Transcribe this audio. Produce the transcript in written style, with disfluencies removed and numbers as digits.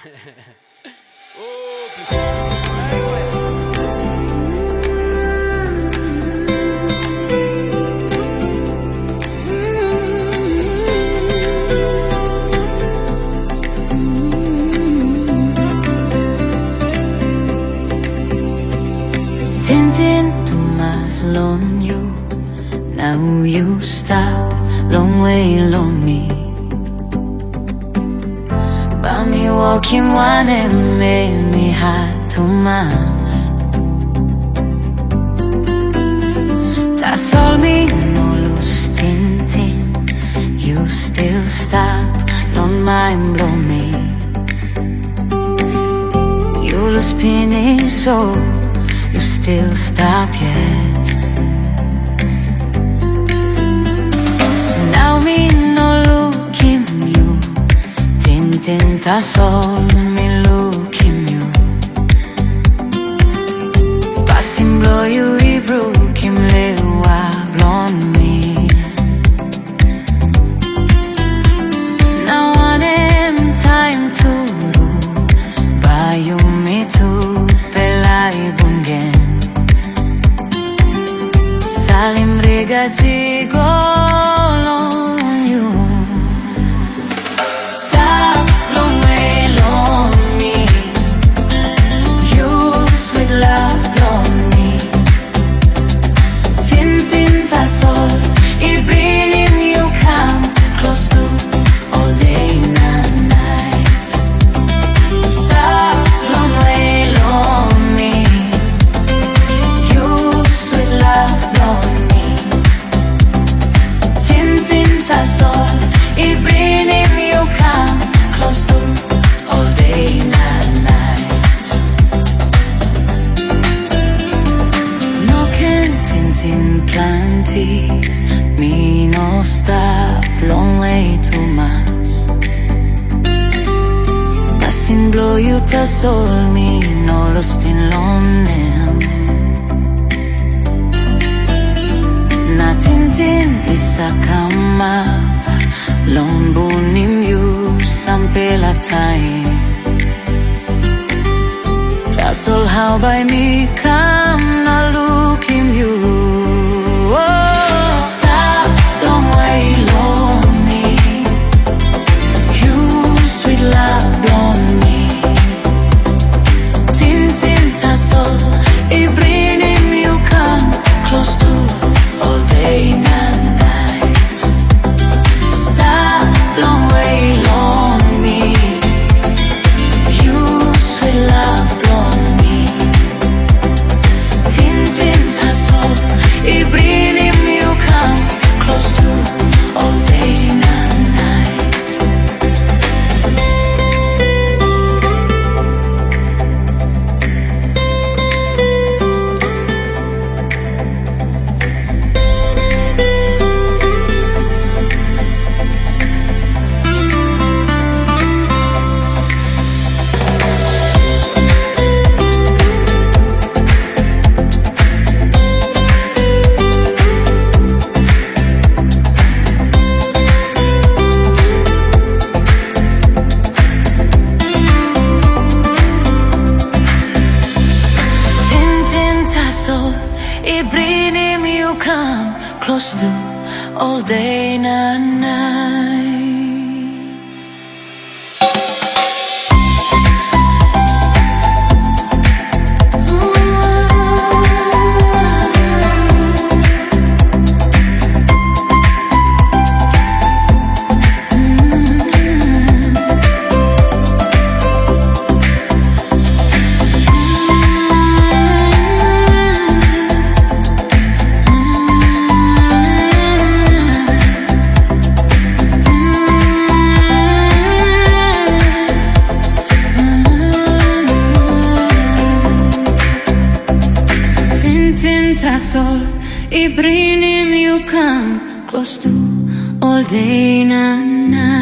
Oh, please. Tintin to muzzle on you. Now you stop, long way on me. But me walking one and made me hard to mass. That's all me no lose Tintin. You still stop, don't mind blow me. You lose spinning so you still stop yet. Now me no looking you. Tintin ta sol me looking you. Passing blow you I broke him lewa blond me. Now on him time to do. Buy you me too. Salim regazzi golon you. Stop long way on me. You sweet love on me. Tintin ta sol, I bring you come close to all day and night. Stop long way on me. You sweet love on me. Tintin ta sol, I bring you come close to all day and night. No can Tintin plenty, me no stop, long way to mass. Passing blow you ta sol, me no lost in lonem. Na Tintin isa kama long bunim you sampai latai. That's all how by me come na look him you. Oh, stop long way long me. You sweet love on me. Tintin ta sol, I bring him you come close to all day and night. Stop long way long me. You sweet love on me. Tintin ta sol, I bring him you come close to all day and night. I bring him you come close to all day and night. Sol, I bring him you come close to all day and night.